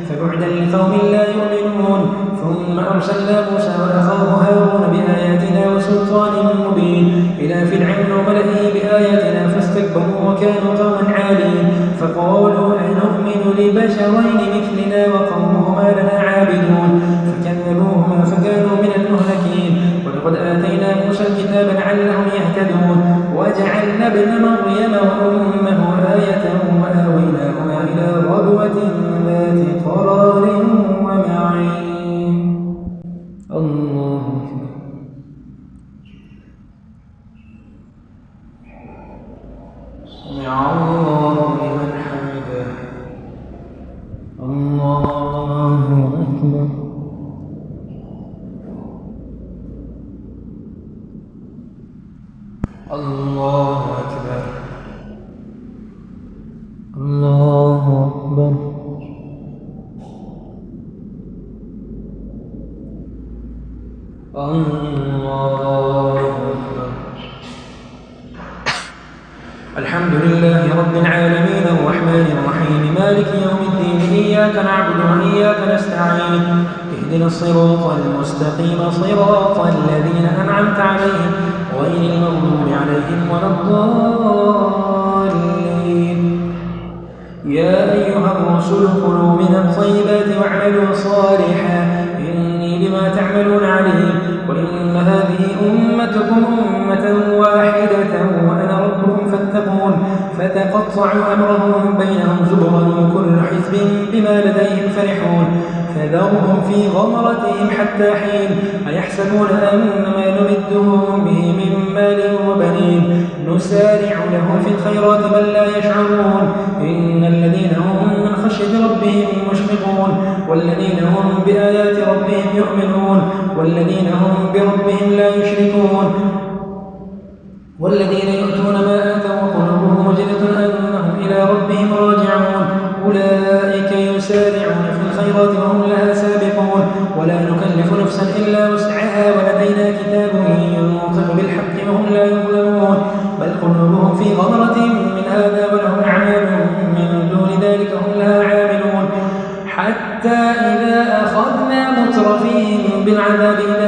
فبعدا لقوم لا يؤمنون ثم أرسلنا موسى وأخاه هارون بآياتنا وسلطان مبين إلى فرعون وملئه بآياتنا فاستكبروا وكانوا قوما عالين فقالوا أنؤمن لبشرين مثلنا وقومهما لنا عابدون فكذبوهما فكانوا من المهلكين ولقد آتينا موسى الكتاب لعلهم يهتدون وجعلنا ابن مريم وأمه آية وآويناهما إلى ربوة ذات قرار ومعين الله أكبر سمع الله لمن حمده الله أكبر الله أكبر الله أكبر الله أكبر الحمد لله رب العالمين الرحمن الرحيم مالك يوم الدين إياك نعبد وإياك نستعين اهدنا الصراط المستقيم صراط الذين أنعمت عليهم غير المغضوب عليهم ولا الضالين يا أيها الرسل كلوا من الطيبات واعملوا صالحا إني بما تعملون عليم وإن هذه أمتكم أمة واحدة وأنا ربكم فاتقون فتقطعوا أمرهم بينهم زبرا وكل حزب بما لديهم فرحون فذرهم في غمرتهم حتى حين أيحسبون أن ما نمدهم به من مال وبنين نسارع لهم في الخيرات بل لا يشعرون إن الذين هم من خشية ربهم مشفقون والذين هم بآيات ربهم يؤمنون والذين هم بربهم لا يشركون والذين يؤتون ما آتوا وقلوبهم وجلة أنهم إلى ربهم راجعون أولئك يسارعون في الخيرات وهم لها سابقون ولا نكلف نفسا إلا وسعها ولدينا كتاب ينطق بالحق وهم لا يظلمون بل قلوبهم في غمرة من هذا ولهم أعمال من دون ذلك هم لها عاملون حتى إذا أخذنا مترفيهم بالعذاب إذا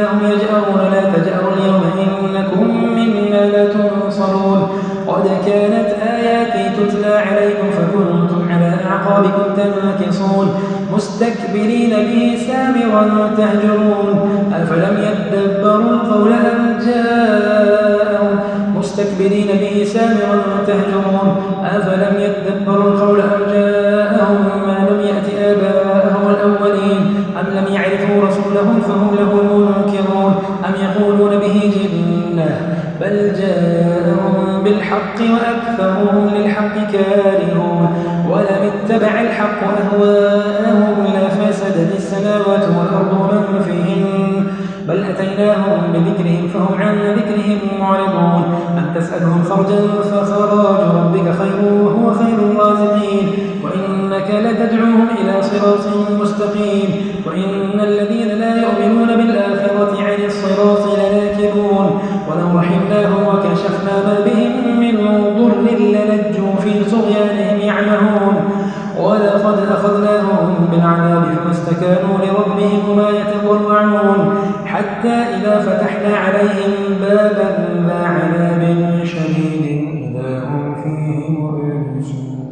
يبصرون قد كانت آياتي تتلى عليكم فكنتم على أعقابكم تنكصون مستكبرين به سامرا تهجرون أفلم يدبروا القول أم جاءهم مستكبرين به سامرا تهجرون أفلم يدبروا القول أم جاءهم ما لم يأت آباءهم الأولين أم لم يعرفوا رسولهم فهم له منكرون أم يقولون به جنة بل جاءهم بالحق وأكثرهم للحق كارهون ولم اتبع الحق أهواءهم لفسدت السماوات والأرض ومن فيهن بل أتيناهم بذكرهم فهم عن ذكرهم معرضون أم تسألهم خرجا فخراج ربك خير وهو خير الرازقين وإنك لتدعوهم إلى صراط مستقيم وإن الذين لا يؤمنون بالآخرة عن الصراط لناكبون ولو رحمناهم وكشفنا ما بهم من ضر للجوا في طغيانهم يعمهون ولقد أخذناهم بالعذاب فما استكانوا لربهم وما يتضرعون حتى إذا فتحنا عليهم بابا ذا عذاب شديد إذا هم فيه مبلسون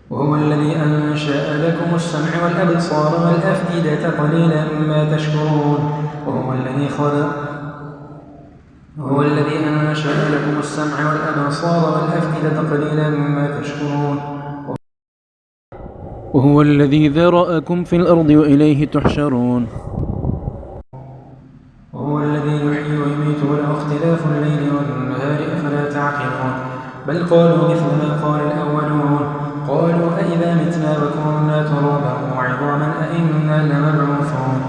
وهو الذي أنشأ لكم السمع والأبصار والأفئدة قليلا ما تشكرون وهو الذي أنشأ لكم السمع والأبصار والأفئدة قليلا ما تشكرون وهو الذي ذرأكم في الأرض وإليه تحشرون وهو الذي يحيي ويميت وله اختلاف الليل والنهار أفلا تعقلون بل قالوا مثل ما قال الأولون قالوا أئذا متنا وكنا ترابا وعظاما أئنا لمبعوثون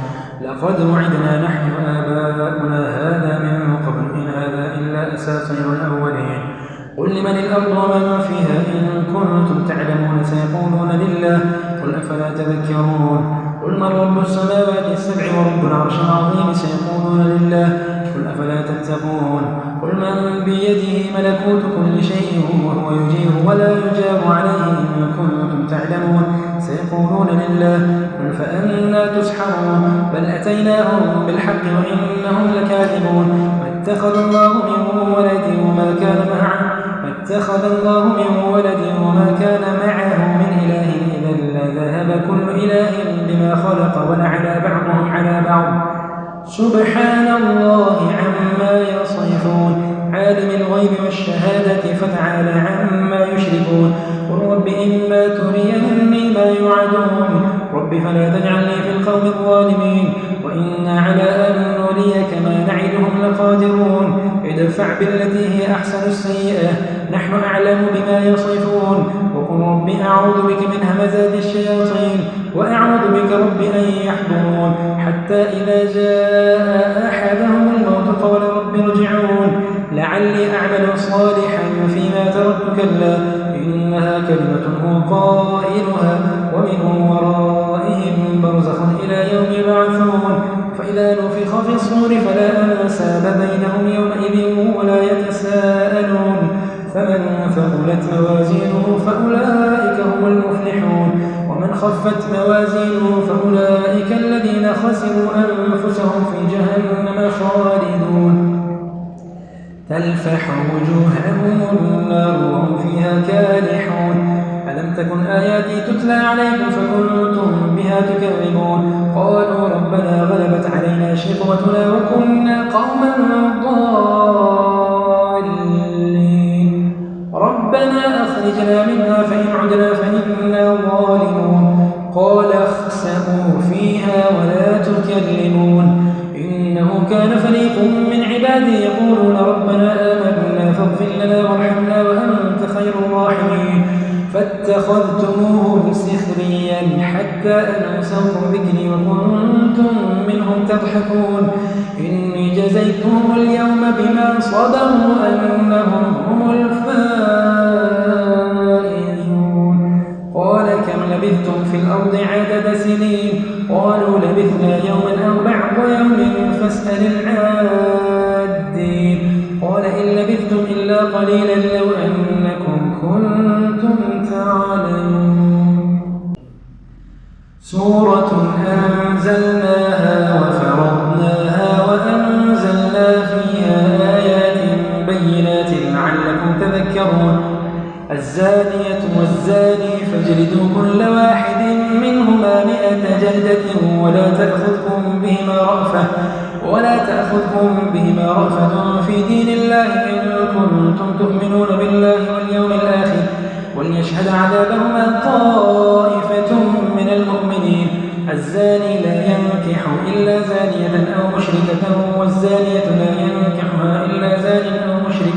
لقد وعدنا نحن وآباؤنا هذا من قبل إن هذا إلا أساطير الأولين قل لمن الأرض ومن فيها إن كنتم تعلمون سيقولون لله قل أفلا تذكرون قل من رب السماوات السبع ورب العرش العظيم سيقولون لله قل أفلا تتقون قل من بيده ملكوت كل شيء وهو يجير ولا يجار عليه إن كنتم تعلمون سيقولون لله قل فأنا تسحرون بل أتيناهم بالحق وإنهم لكاذبون ما اتخذ الله من ولد وما كان معه من إله إذا لذهب كل إله بما خلق ولعلى بعضهم على بعض سبحان الله عما يصفون عالم الغيب والشهادة فتعالى عما يشركون قل رب إما تريني ما يوعدون رب فلا تجعلني في القوم الظالمين وإنا على أن نريك ما نعدهم لقادرون ادفع بالتي هي أحسن السيئة نحن أعلم بما يصفون وقل رب أعوذ بك من همزات الشياطين وأعوذ بك رب أن يحضرون حتى إذا جاء أحدهم الموت قال رب ارجعون لعلي أعمل صالحا فيما تركت كلا إنها كلمة هو قائلها ومن ورائهم برزخ إلى يوم يبعثون فإذا نفخ في الصور فلا أنساب بينهم يومئذ ولا يتساءلون فمن ثقلت موازينه فأولئك هم المفلحون ومن خفت موازينه فأولئك الذين خسروا أنفسهم في جهنم خالدون تلفح وجوههم النار وهم فيها كالحون ألم تكن آياتي تتلى عليكم فكنتم بها تكذبون قالوا ربنا غلبت علينا شقوتنا وكنا قوما ضالين ربنا أخرجنا منها فإن عدنا فإنا ظالمون قال اخسئوا فيها ولا تكلمون إنه كان فريق من عبادي يقولون ربنا آمنا فاغفر لنا وارحمنا وأنت خير الراحمين فاتخذتموهم سخريا حتى أنسوكم ذكري وكنتم منهم تضحكون إني جزيتهم اليوم بما صبروا أنهم هم الفائزون قال كم لبثتم في الأرض عدد سنين قالوا لبثنا يوما أو بعض يوم فاسأل العادين قال إن لبثتم إلا قليلا لو أنكم كنتم تعلمون سورة أنزلناها وفرضناها وأنزلنا فيها تذكرون الزانية والزاني فاجلدوا كل واحد منهما 100 جلدة ولا تأخذكم بهما رأفة في دين الله إن كنتم تؤمنون بالله واليوم الآخر وليشهد عذابهما طائفة من المؤمنين الزاني لا ينكح إلا زانية أو مشركة والزانية لا ينكحها إلا زان أو مشرك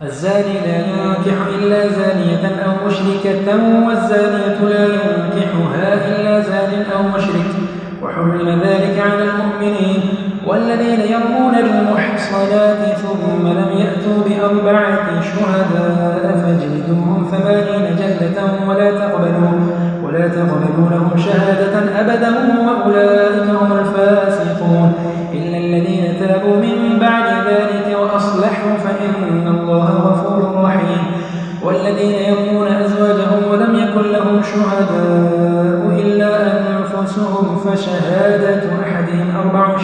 الزاني لا ينكح إلا زانية أو مشركة والزانية لا ينكحها إلا زان أو مشرك وحرم ذلك على المؤمنين والذين يرمون المحصنات ثم لم يأتوا ب4 شهداء فاجلدوهم 80 جلدة ولا تقبلوا لهم شهادة أبدا وأولئك هم الفاسقون إلا الذين تابوا من بعد ذلك وأصلحوا فإن الله غفور رحيم والذين يرمون أزواجهم ولم يكن لهم شهداء إلا أنفسهم فشهادة أحدهم 4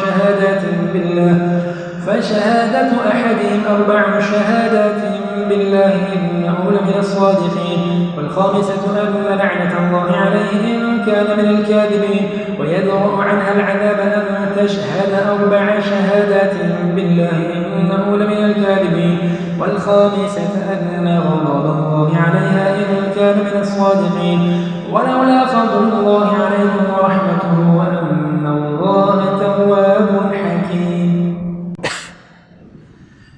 شهادات بالله إنه لمن الصادقين والخامسة أن لعنة الله عليه إن كان من الكاذبين ويدرأ عنها العذاب أن تشهد 4 شهادات بالله إنه لمن الكاذبين والخامسة أن غضب الله عليها إن كان من الصادقين ولولا فضل الله عليكم ورحمته وأن الله تواب حكيم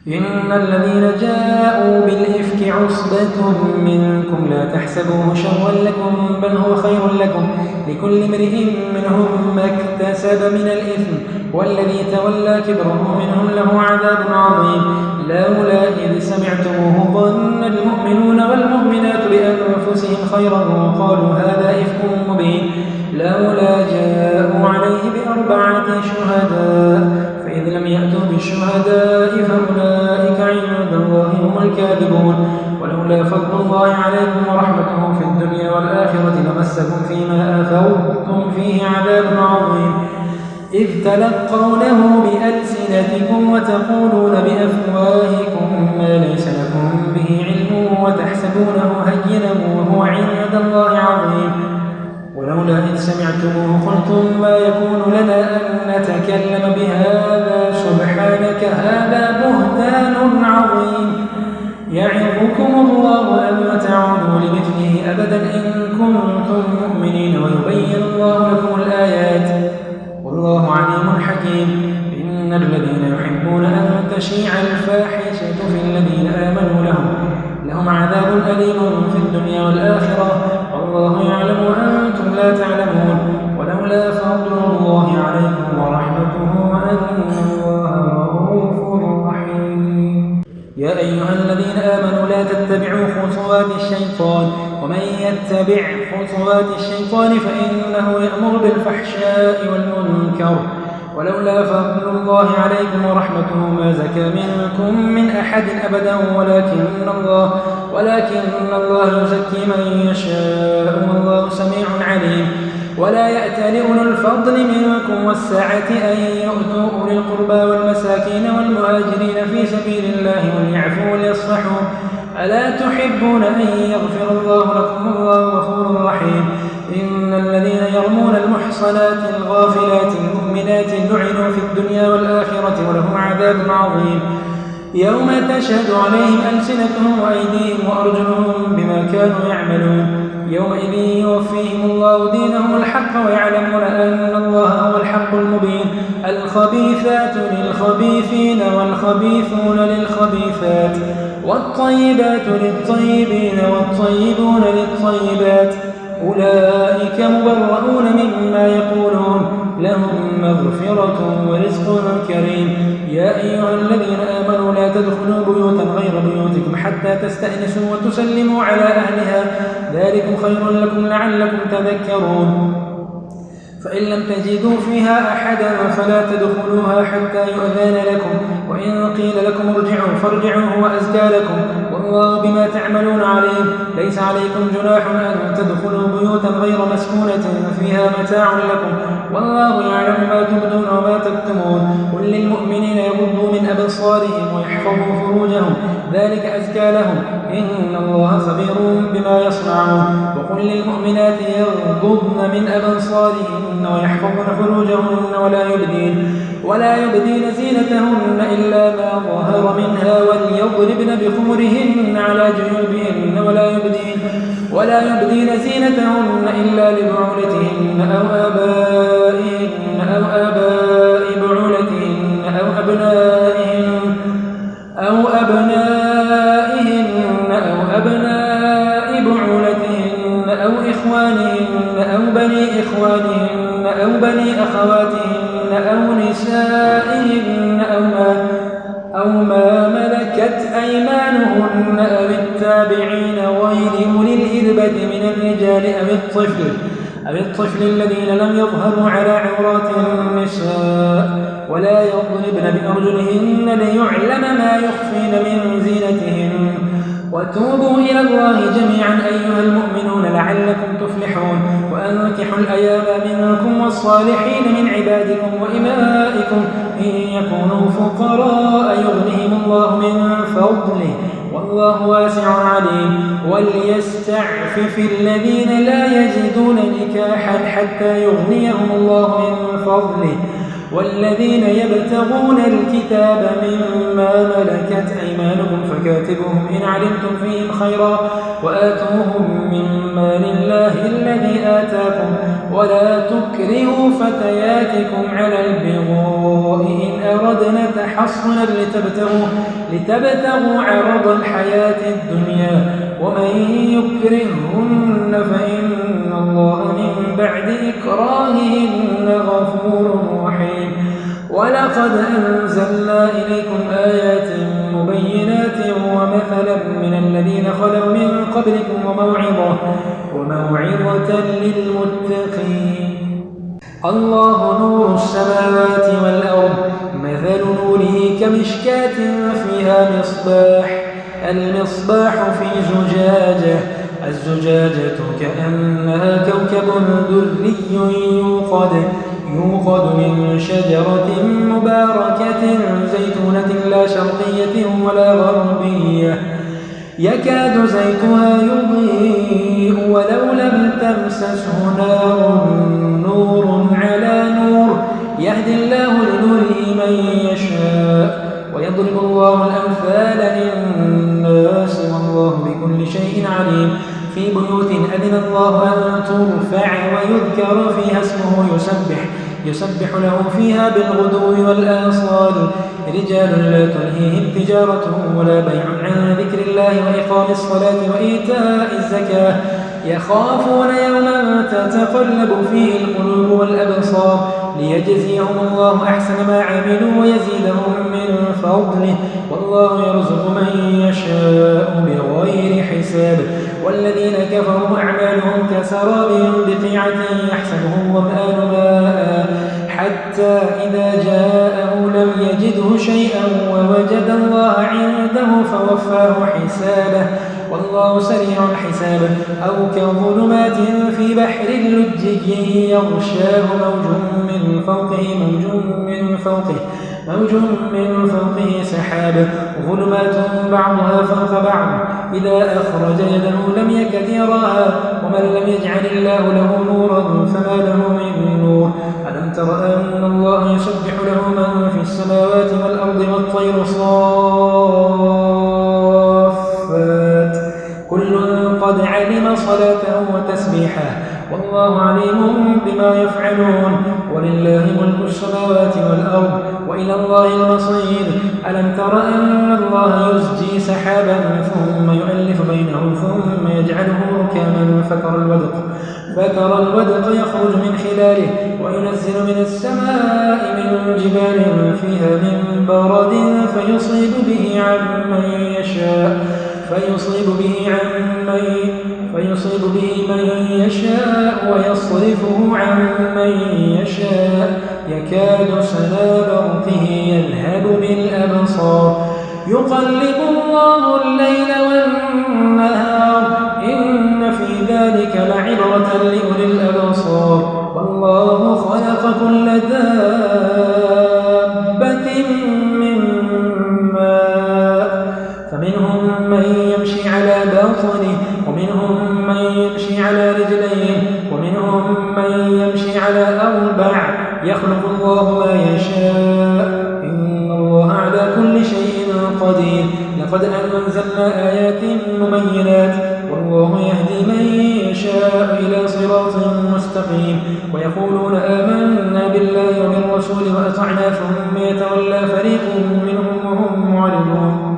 إن الذين جاءوا بالإفك عصبة منكم لا تحسبوه شرا لكم بل هو خير لكم لكل امرئ منهم ما اكتسب من الإثم والذي تولى كبره منهم له عذاب عظيم لولا إذ سمعتموه ظن المؤمنون والمؤمنات بأنفسهم خيرا وقالوا هذا إفك مبين لولا جاءوا عليه ب4 شهداء فإذ لم يأتوا بالشهداء فأولئك عند الله هم الكاذبون ولولا فضل الله عليكم ورحمته في الدنيا والآخرة لمسكم فيما أفوتم فيه عذاب عظيم إذ تلقونه بألسنتكم وتقولون بأفواهكم ما ليس لكم به علم وتحسبونه هينا وهو عند الله عظيم ولولا إذ سمعتموه قلتم ما يكون لنا أن نتكلم بهذا سبحانك هذا بهتان عظيم يعظكم الله أن تعودوا لمثله أبدا إن كنتم مؤمنين ويبين الله لكم الآيات والله عليم حكيم إن الذين يحبون أن تشيع الفاحشة في الذين آمنوا لهم عذاب أليم في الدنيا والآخرة والله يعلم وأنتم لا تعلمون ولولا فضل الله عليكم ورحمته وأن الله رؤوف رحيم يا أيها الذين آمنوا لا تتبعوا خطوات الشيطان ومن يتبع خطوات الشيطان فإنه يأمر بالفحشاء والمنكر ولولا فضل الله عليكم ورحمته ما زكى منكم من أحد أبدا ولكن الله يزكي من يشاء والله سميع عليم ولا يأتل أولو الفضل منكم والسعة أن يؤتوا أولي القربى والمساكين والمهاجرين في سبيل الله وليعفوا وليصفحوا ألا تحبون أن يغفر الله لكم والله غفور رحيم إن الذين يرمون المحصنات الغافلات المؤمنات لعنوا في الدنيا والآخرة ولهم عذاب عظيم يوم تشهد عليهم ألسنتهم وأيديهم وأرجلهم بما كانوا يعملون يومئذ يوفيهم الله دينهم الحق ويعلمون أن الله هو الحق المبين الخبيثات للخبيثين والخبيثون للخبيثات والطيبات للطيبين والطيبون للطيبات أولئك مبرؤون مما يقولون لهم مغفرة ورزق كريم يا أيها الذين آمنوا لا تدخلوا بيوتا غير بيوتكم حتى تستأنسوا وتسلموا على أهلها ذلكم خير لكم لعلكم تذكرون فإن لم تجدوا فيها أحدا فلا تدخلوها حتى يؤذن لكم وإن قيل لكم ارجعوا فارجعوا هو أزكى لكم والله بما تعملون عليم ليس عليكم جناح أن تدخلوا بيوتا غير مسكونة فيها متاع لكم والله يعلم ما تبدون وما تكتمون قل للمؤمنين يغضوا من أبصارهم بأبصارهم ويحفظوا فروجهم ذلك أزكى لهم إن الله خبير بما يصنعون وقل للمؤمنات يغضضن من أبصارهن ويحفظن فروجهن ولا يبدين زينتهن إلا ما ظهر منها وليضربن بخمرهن على جيوبهن ولا يبدين زينتهن إلا لبعولتهن أو آبائهن أو آباء بعولتهن أو أبنائهن أو أبناء بعولتهن أو إخوانهن أو بني إخوانهن أو بني أخواتهن أو نسائهن أو ما ملكت أيمانهن أو التابعين غير أولي الإربة من الرجال أو الطفل الذين لم يظهروا على عورات النساء ولا يضربن بأرجلهن ليعلم ما يخفين من زينتهن وتوبوا إلى الله جميعا أيها المؤمنون لعلكم تفلحون وأنكحوا الأيام منكم والصالحين من عبادكم وإمائكم إن يكونوا فقراء يغنيهم الله من فضله والله واسع عليم وليستعفف الذين لا يجدون نكاحا حتى يغنيهم الله من فضله والذين يبتغون الكتاب مما ملكت أيمانكم فكاتبوهم إن علمتم فيهم خيرا وآتوهم من مال الله الذي آتاكم ولا تكرهوا فتياتكم على البغاء إن أردنا تحصنا لتبتغوا عرض الحياة الدنيا ومن يكرههن فإن الله من بعد إكراههن غفور رحيم ولقد أنزلنا إليكم آيات مبينات ومثلا من الذين خلوا من قبلكم وموعظة للمتقين الله نور السماوات والأرض مثل نوره كمشكاة فيها المصباح في زجاجة الزجاجة كأنها كوكب دري يوقد من شجرة مباركة زيتونة لا شرقية ولا غربية يكاد زيتها يضيء ولو لم تمسسه نور على نور يهدي الله لنوره من يشاء ويضرب الله الأمثال للناس والله بكل شيء عليم في بيوت أذن الله أن ترفع ويذكر فيها اسمه يسبح له فيها بالغدو والآصال رجال لا تلهيهم تجارة ولا بيع عن ذكر الله وإقام الصلاة وإيتاء الزكاة يخافون يوما تتقلب فيه القلوب والأبصار ليجزيهم الله أحسن ما عملوا ويزيدهم من فضله والله يرزق من يشاء بغير حساب والذين كفروا أعمالهم كسراب بقيعة يحسبه الظمآن ماء حتى إذا جاءه لم يجده شيئا ووجد الله عنده فوفاه حسابه والله سريع الحساب أو كظلمات في بحر لجي يغشاه موج من فوقه سحاب ظلمات بعضها فوق بعض إذا أخرج يده لم يكد يراها ومن لم يجعل الله له نورا فما له من نور ألم تر أن الله يسبح له من في السماوات والأرض والطير صافات كل قد علم صلاته وتسبيحه والله عليم بما يفعلون ولله ملك السماوات والأرض وإلى الله المصير ألم تر أن الله يزجي سحابا ثم يؤلف بينه ثم يجعله ركاما فترى الودق يخرج من خلاله وينزل من السماء من جبال فيها من برد فيصيب به من يشاء ويصرفه عن من يشاء يكاد سنا برقه يذهب بالأبصار يقلب الله الليل والنهار إن في ذلك لعبرة لأولي الأبصار والله خلق كل دابة من قد أنزلنا آيات مبينات والله يهدي من يشاء إلى صراط مستقيم ويقولون آمنا بالله وبالرسول وأطعنا ثم يتولى فريق منهم وهم معرضون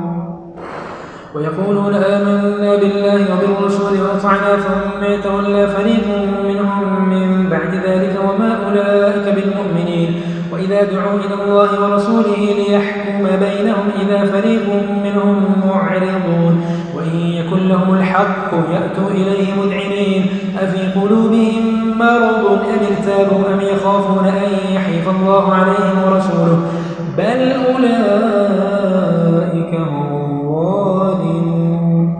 ويقولون آمنا بالله وبالرسول وأطعنا ثم يتولى فريق منهم من بعد ذلك وما أولئك بالمؤمنين وإذا دعوا إلى الله ورسوله ليحكم بينهم إذا فريق منهم معرضون وإن يكن لهم الحق يأتوا إليه مذعنين أفي قلوبهم مرض أم ارتابوا أم يخافون أن يحيف الله عليهم ورسوله بل أولئك هم الظالمون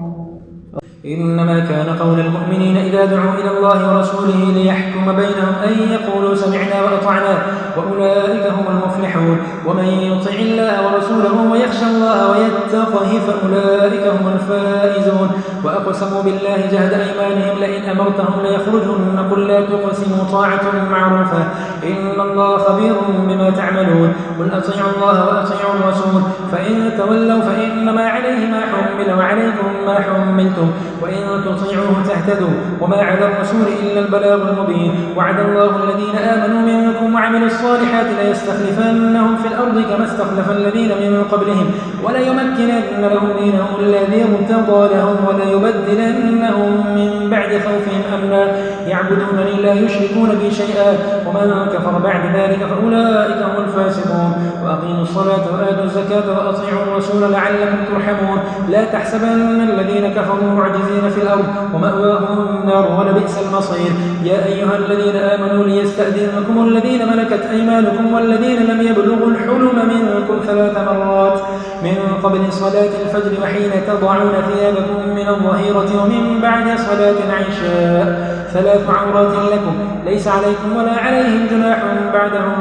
إنما كان قول المؤمنين إذا دعوا إلى الله ورسوله ليحكم بينهم أن يقولوا سمعنا وأطعنا وأولئك هم المفلحون ومن يطع الله ورسوله ويخشى الله ويتقه فأولئك هم الفائزون وأقسموا بالله جهد أيمانهم لئن أمرتهم ليخرجن قل لا تقسموا طاعة معروفة إن الله خبير بما تعملون قل أطيعوا الله وأطيعوا الرسول فإن تولوا فإنما عليه ما حمل وعليكم ما حملتم وإن تطيعوه تهتدوا وما على الرسول إلا البلاغ المبين وعد الله الذين آمنوا منكم وعملوا الصالحات ليستخلفنهم في الأرض كما استخلف الذين من قبلهم وليمكنن لهم دينهم الذي ارتضى لهم وليبدلنهم من بعد خوفهم أمنا يعبدونني لا يشركون بي شيئا ومن كفر بعد ذلك فأولئك هم الفاسقون وأقيموا الصلاة وآتوا الزكاة وأطيعوا الرسول لعلكم ترحمون لا تحسبن الذين كفروا معجزين في الأرض ومأواهم النار ولبئس المصير يا أيها الذين آمنوا ليستأذنكم الذين ملكت أيمانكم والذين لم يبلغوا الحلم منكم 3 مرات من قبل صلاة الفجر وحين تضعون ثيابكم من الظهيرة ومن بعد صلاة العشاء 3 عورات لكم ليس عليكم ولا عليهم جناح بعدهم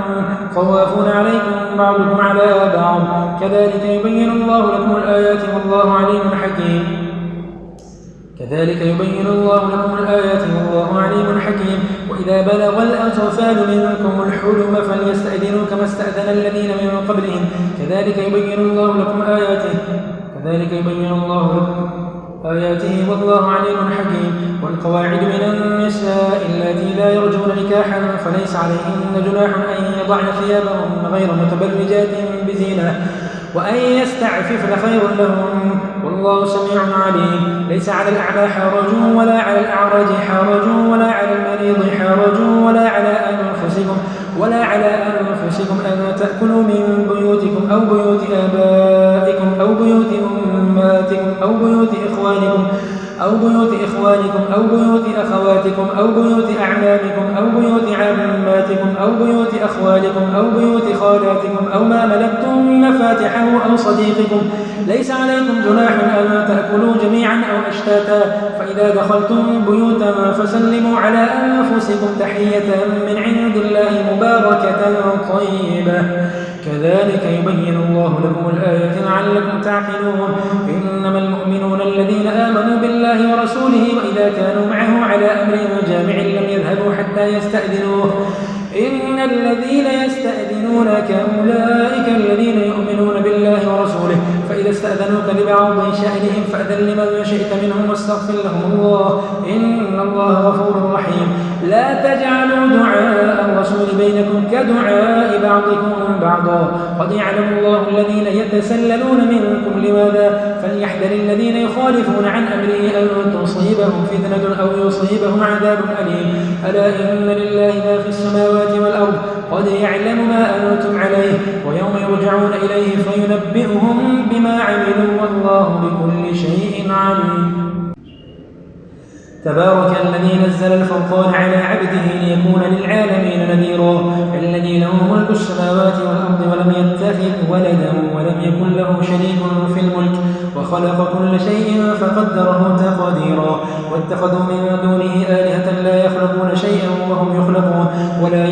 طوافون عليكم بعضكم على بعض كذلك يبين الله لكم الآيات والله عليم حكيم وإذا بلغ الأطفال منكم الحلم فليستأذنوا كما استأذن الذين من قبلهم كذلك يبين الله لكم آياته والله عليم حكيم والقواعد من النساء اللاتي لا يرجون نكاحا فليس عليهن جناح أن يضعن ثيابهن غير متبرجات بزينة وأن يستعففن خير لهم والله سميع عليم ليس على الأعمى حرج ولا على الأعرج حرج ولا على المريض حرج ولا على أنفسكم أن تأكلوا من بيوتكم أو بيوت آبائكم أو بيوت أمهاتكم أو بيوت إخوانكم أو بيوت أخواتكم أو بيوت أعمامكم أو بيوت عماتكم أو بيوت أخوالكم أو بيوت خالاتكم أو ما ملكتم مفاتحه أو صديقكم ليس عليكم جناح أن تأكلوا جميعا أو أشتاتا فإذا دخلتم بيوتا فسلموا على أنفسكم تحية من عند الله مباركة طيبة كذلك يبين الله لكم الآيات لعلكم تعقلون إنما المؤمنون الذين آمنوا بالله ورسوله وإذا كانوا معه على أمر جامع لم يذهبوا حتى يستأذنوه إن الذين يستأذنونك أولئك الذين يؤمنون بالله ورسوله فإذا استأذنوك لبعض شأنهم فأذن لمن شئت منهم واستغفر لهم الله إن الله غفور رحيم لا تجعلوا دعاء الرسول بينكم كدعاء بعضكم بعضا قد يعلم الله الذين يتسللون منكم لواذا فليحذر الذين يخالفون عن أمره أن تصيبهم فتنة أو يصيبهم عذاب أليم ألا إن لله ما في السماوات والأرض قد يعلم ما أنتم عليه ويوم يرجعون إليه فينبئهم بما عملوا والله بكل شيء عليم تبارك الذي نزل الفرقان على عبده ليكون للعالمين نذيرا الذي له ملك السماوات والأرض ولم يتخذ ولدا ولم يكن له شريك في الملك وخلق كل شيء فقدره تقديرا واتخذوا من دونه آلهة لا يخلقون شيئا وهم يخلقون ولا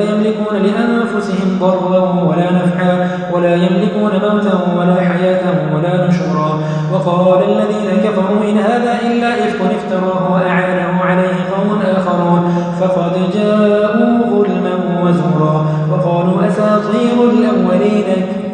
يملكون لأنفسهم ضرا ولا نفعا ولا يملكون موتا ولا حياة ولا نشورا مسحورا وقال الذين كفروا إن هذا إلا إفك افتراه وأعانه عليه قوم آخرون فقد جاءوا ظلما وزورا وقالوا أساطير الأولين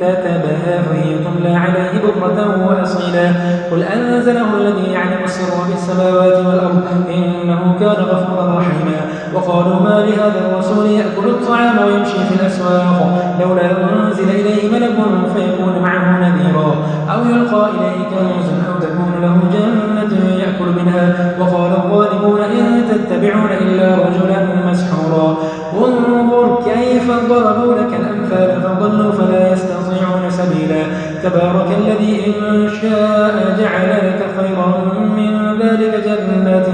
اكتتبها فهي تملى عليه بكرة وأصيلا قل أنزله الذي يعلم السر في السماوات والأرض إنه كان غفورا رحيما وقالوا ما لهذا الرسول يأكل الطعام ويمشي في الأسواق لولا أنزل إليه ملك فيكون معه نذيرا أو يلقى إليه كنز أو تكون له جنة يأكل منها وقال الظالمون إن تتبعون إلا رجلا مسحورا انظر كيف ضربوا لك الأمثال فضلوا فلا يستطيعون سبيلا تبارك الذي إن شاء جعل لك خيرا من ذلك جنات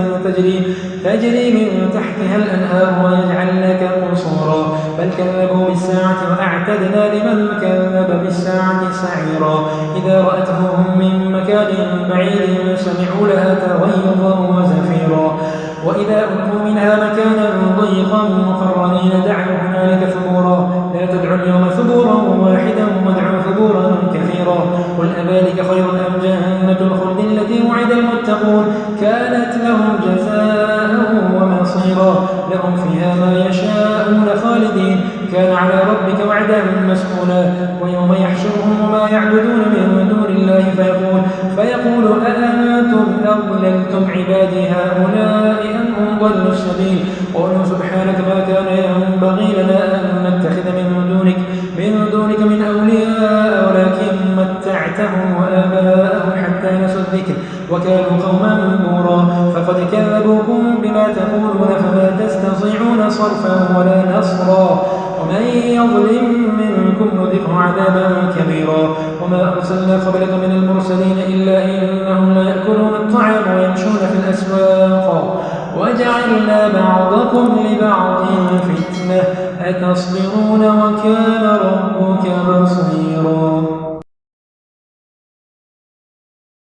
تجري من تحتها الأنهار ويجعل لك قصورا بل كذبوا بالساعة وأعتدنا لمن كذب بالساعة سعيرا إذا رأتهم من مكان بعيد سمعوا لها تغيظا وزفيرا وإذا ألقوا منها مكانا ضيقا مقرنين دعوا هنالك ثبورا لا تدعوا اليوم ثبورا واحدا وادعوا ثبورا كثيرا قل أذلك خير أم جنة الخلد التي وعد المتقون كانت لهم جزاء ومصيرا لهم فيها ما يشاءون خالدين كان على ربك وعدا مسئولا ويوم يحشرهم وما يعبدون من دون الله فيقول أأنتم أضللتم عبادي هؤلاء أم هم ضلوا السبيل قالوا سبحانك ما كان ينبغي لنا أن نتخذ من دونك من أولياء ولكن متعتهم وآباءهم حتى نسوا الذكر وكانوا قوما بورا فقد كذبوكم بما تقولون فما تستطيعون صرفا ولا نصرا ومن يظلم منكم نذقه عذابا كبيرا وما أرسلنا قبلك من المرسلين إلا إنهم لا يأكلون الطعام ويمشون في الأسواق وجعلنا بعضكم لبعض فتنة أتصبرون وكان ربك بصيرا